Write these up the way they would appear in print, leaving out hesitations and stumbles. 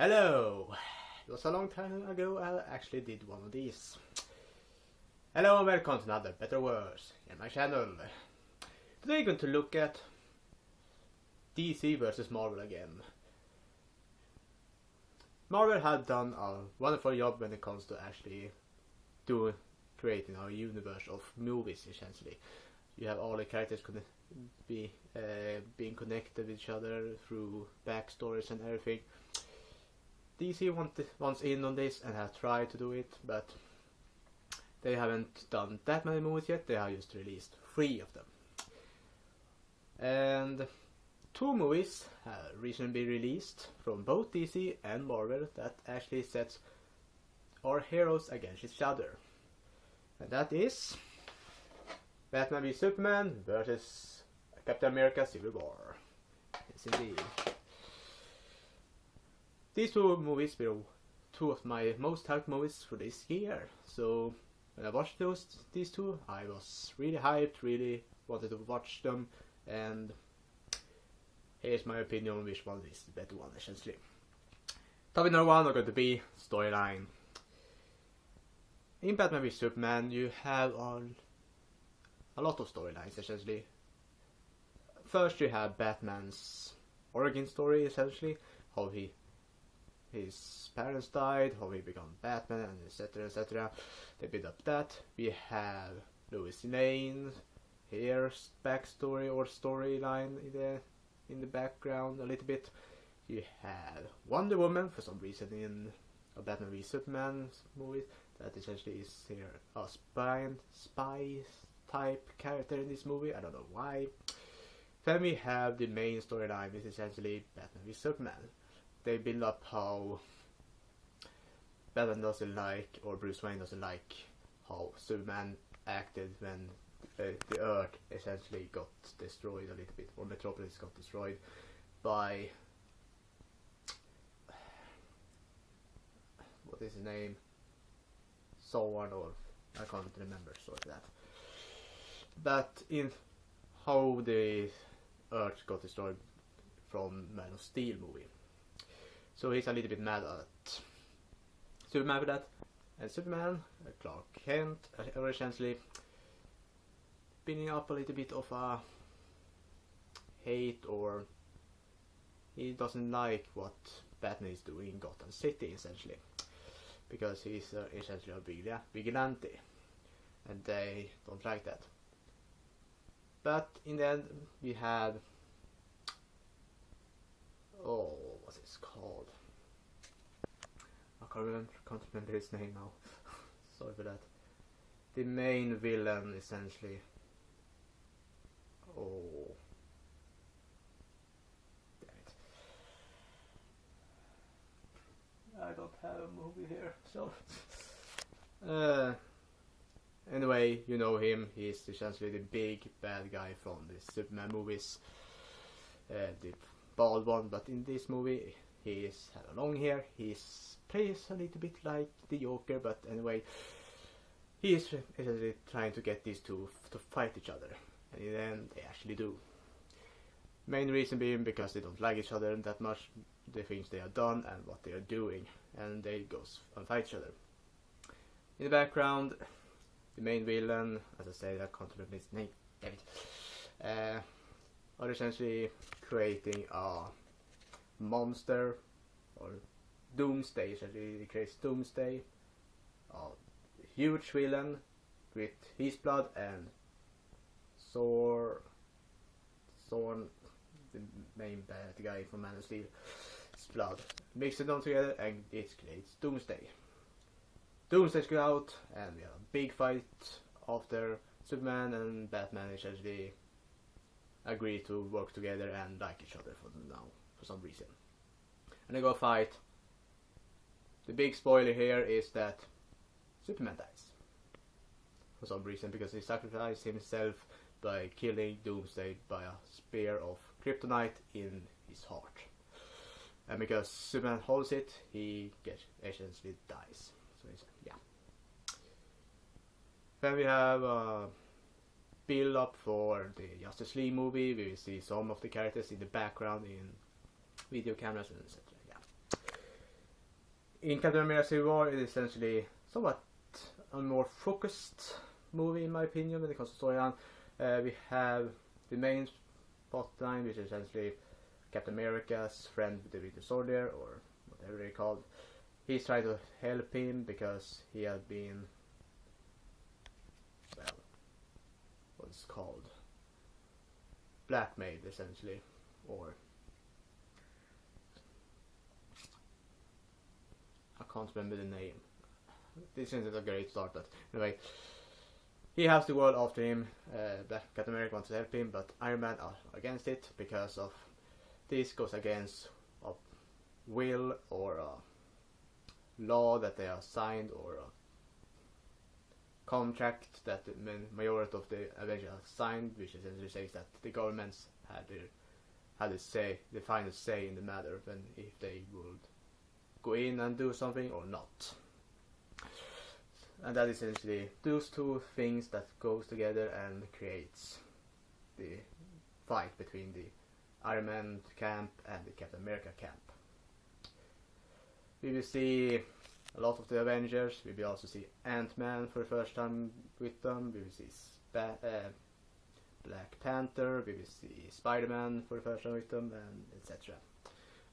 Hello! It was a long time ago I actually did one of these. Hello and welcome to another Better Words in my channel. Today we're going to look at DC versus Marvel again. Marvel had done a wonderful job when it comes to actually creating our universe of movies essentially. You have all the characters being connected with each other through backstories and everything. DC wants in on this and have tried to do it, but they haven't done that many movies yet. They have just released 3 of them. And 2 movies have recently been released from both DC and Marvel that actually sets our heroes against each other. And that is Batman v Superman versus Captain America Civil War. Yes indeed. These 2 movies were 2 of my most hyped movies for this year. So when I watched these 2, I was really hyped, really wanted to watch them, and here's my opinion on which one is the better one essentially. Topic number 1 are going to be storyline. In Batman v Superman you have a lot of storylines essentially. First you have Batman's origin story essentially, how his parents died, how he became Batman, and etc. etc. They build up that. We have Lois Lane's backstory or storyline in the background a little bit. You have Wonder Woman for some reason in a Batman v Superman movie that essentially is here a spy type character in this movie. I don't know why. Then we have the main storyline, which is essentially Batman v Superman. They build up how Batman doesn't like, or Bruce Wayne doesn't like, how Superman acted when the Earth essentially got destroyed a little bit, or Metropolis got destroyed by, what is his name? Someone, or I can't remember, sorry for that. But in how the Earth got destroyed from Man of Steel movie. So he's a little bit mad at Superman for that. And Superman, Clark Kent, are essentially building up a little bit of a hate, or he doesn't like what Batman is doing in Gotham City essentially. Because he's essentially a vigilante. And they don't like that. But in the end we had... oh, what's it called? I can't remember his name now. Sorry for that. The main villain essentially. Oh, damn it! I don't have a movie here, so. Anyway, you know him. He's essentially the big bad guy from the Superman movies. The bald one, but in this movie he has a long hair. He plays a little bit like the Joker, but anyway, he is essentially trying to get these 2 to fight each other, and in the end they actually do. Main reason being because they don't like each other that much, the things they have done and what they are doing, and they go and fight each other. In the background, the main villain, as I said, I can't remember his name, damn it, are essentially creating a monster, or Doomsday. Essentially he creates Doomsday, a huge villain with his blood and Thorn, the main bad guy from Man of Steel's blood. Mix it all together and it creates Doomsday. Doomsday goes out and we have a big fight after Superman and Batman essentially agree to work together and like each other for some reason. And they go fight. The big spoiler here is that Superman dies for some reason, because he sacrificed himself by killing Doomsday by a spear of kryptonite in his heart. And because Superman holds it, he essentially dies. So yeah. Then we have build up for the Justice League movie. We will see some of the characters in the background in video cameras and etc. Yeah. in Captain America Civil War, it is essentially somewhat a more focused movie in my opinion when it comes to storyline. We have the main plotline, which is essentially Captain America's friend, the Winter Soldier, or whatever they're called. He's trying to help him because he had been, well, what's called, blackmailed essentially, or I can't remember the name. This isn't a great start, but anyway, he has the world after him. Captain America wants to help him, but Iron Man are against it because of this goes against a will or a law that they are signed, or a contract that the majority of the Avengers have signed, which essentially says that the governments had the final say in the matter, when if they would go in and do something or not. And that is essentially those two things that goes together and creates the fight between the Iron Man camp and the Captain America camp. We will see a lot of the Avengers. We will also see Ant-Man for the first time with them. We will see Black Panther. We will see Spider-Man for the first time with them, and etc.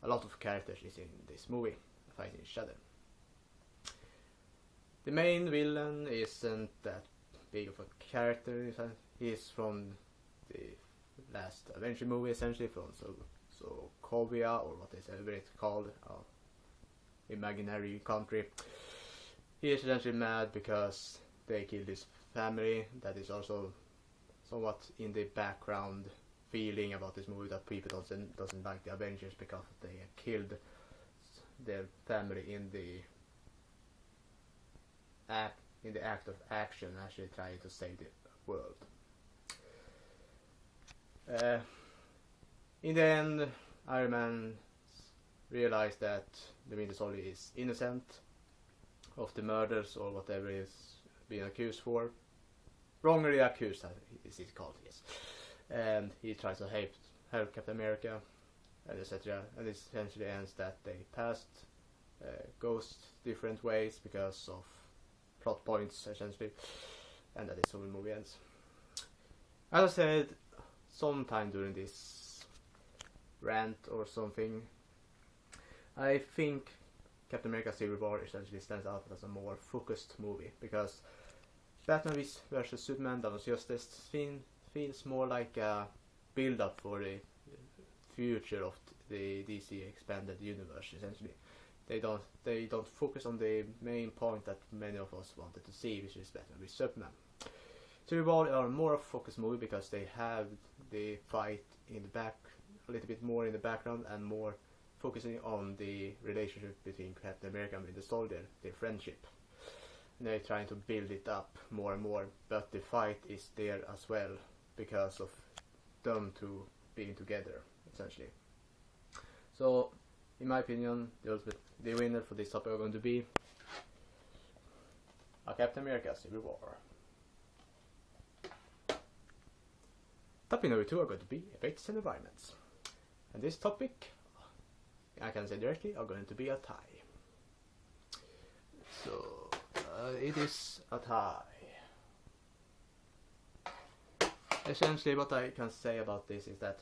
A lot of characters is in this movie fighting each other. The main villain isn't that big of a character. He's from the last Avenger movie, essentially from Sokovia, or whatever it's called, imaginary country. He is essentially mad because they killed his family. That is also somewhat in the background feeling about this movie, that people doesn't like the Avengers because they killed their family in the act of action, actually trying to save the world. In the end, Iron Man realized that the Winter Soldier is innocent of the murders or whatever he's being accused for. Wrongly accused, is it called, yes. And he tries to help Captain America, and etc. And it essentially ends that they passed goes different ways because of plot points, essentially. And that is how the movie ends. As I said, sometime during this rant or something, I think Captain America Civil War essentially stands out as a more focused movie, because Batman vs Superman: Dawn of Justice feels more like a build-up for the future of the DC expanded universe. Essentially, they don't focus on the main point that many of us wanted to see, which is Batman vs Superman. Civil War are more of a focused movie because they have the fight in the back, a little bit more in the background, and more focusing on the relationship between Captain America and the Soldier, their friendship. And they're trying to build it up more and more, but the fight is there as well because of them two being together, essentially. So, in my opinion, the winner for this topic are going to be Captain America Civil War. Topic number 2 are going to be effects and environments. And this topic, I can say directly, are going to be a tie. So, it is a tie. Essentially, what I can say about this is that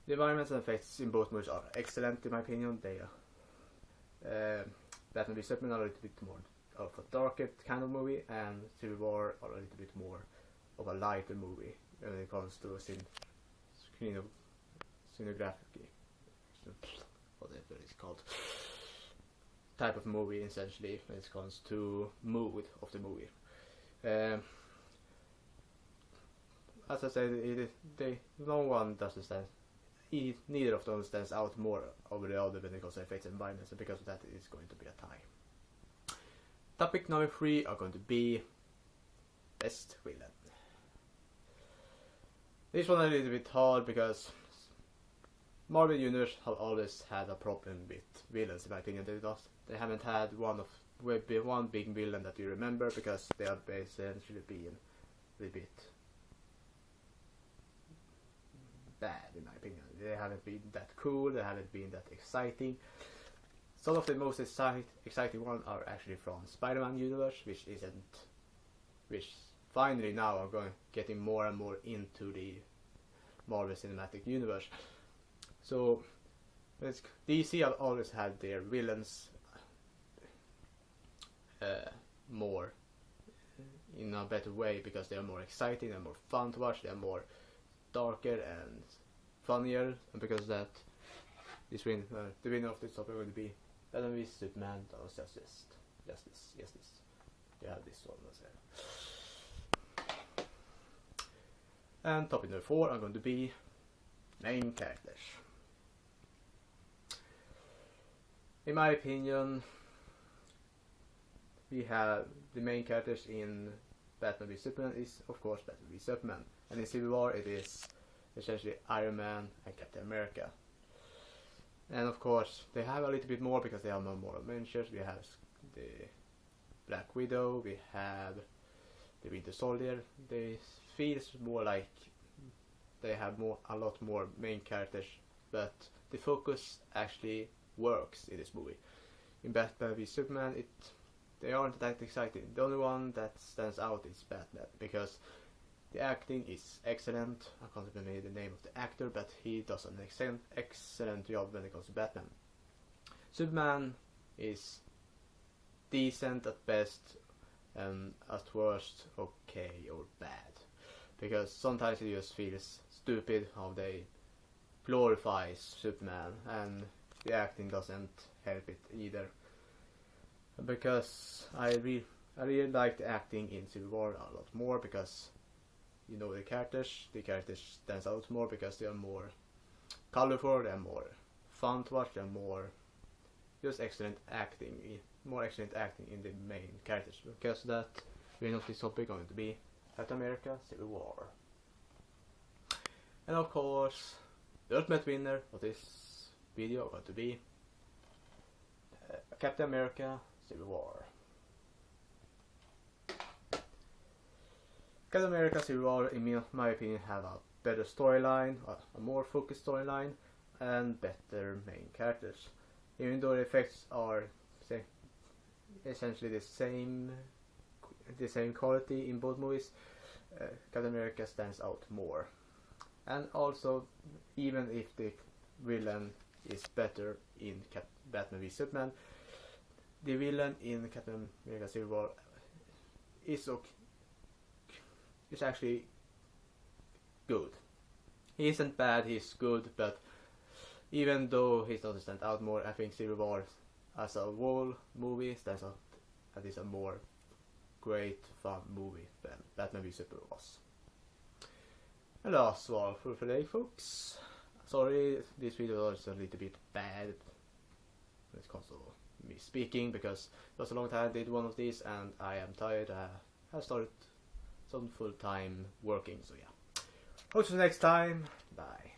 the environments and effects in both movies are excellent, in my opinion. They are Batman v Superman are a little bit more of a darker kind of movie, and Civil War are a little bit more of a lighter movie when it comes to cinematography, whatever it's called, type of movie, essentially, when it comes to mood of the movie. As I said, no one doesn't stand. Neither of them stands out more over the other when it comes to effects and environments, and because of that, it is going to be a tie. Topic number 3 are going to be best villain. This one is a little bit hard because Marvel Universe have always had a problem with villains, in my opinion. They haven't had one big villain that you remember, because they are essentially being a little bit bad, in my opinion. They haven't been that cool, they haven't been that exciting. some of the most exciting ones are actually from Spider-Man universe, which finally now are getting more and more into the Marvel Cinematic Universe. So DC have always had their villains more in a better way, because they are more exciting and more fun to watch. They are more darker and funnier, and because of that, the winner of this topic will be Batman v Superman or Justice. You have this one as well. And topic number 4 are going to be main characters. In my opinion, we have the main characters in Batman v Superman is of course Batman v Superman, and in Civil War it is essentially Iron Man and Captain America. And of course they have a little bit more because they have more adventures. We have the Black Widow, we have the Winter Soldier. They feels more like they have a lot more main characters, but the focus actually works in this movie. In Batman v Superman, they aren't that exciting. The only one that stands out is Batman, because the acting is excellent. I can't remember the name of the actor, but he does an excellent job when it comes to Batman. Superman is decent at best, and at worst okay or bad, because sometimes it just feels stupid how they glorify Superman, and the acting doesn't help it either. Because I really like the acting in Civil War a lot more, because you know the characters stands out more because they are more colorful, they are more fun to watch, they are more just excellent acting in the main characters. Because that winner of this topic going to be Captain America Civil War. And of course the ultimate winner of this video going to be Captain America Civil War. Captain America Civil War, in my opinion, have a better storyline, a more focused storyline, and better main characters. Even though the effects are essentially the same quality in both movies, Captain America stands out more. And also, even if the villain is better in Batman v Superman, the villain in Captain America Civil War is actually good. He isn't bad, he's good, but even though he doesn't stand out more, I think Civil War as a whole movie stands out and is a more great fun movie than Batman v Superman was. And that's all for today, folks. Sorry, this video was a little bit bad when it comes to me speaking, because it was a long time I did one of these and I am tired. I have started some full-time working, so yeah. Hope to next time. Bye.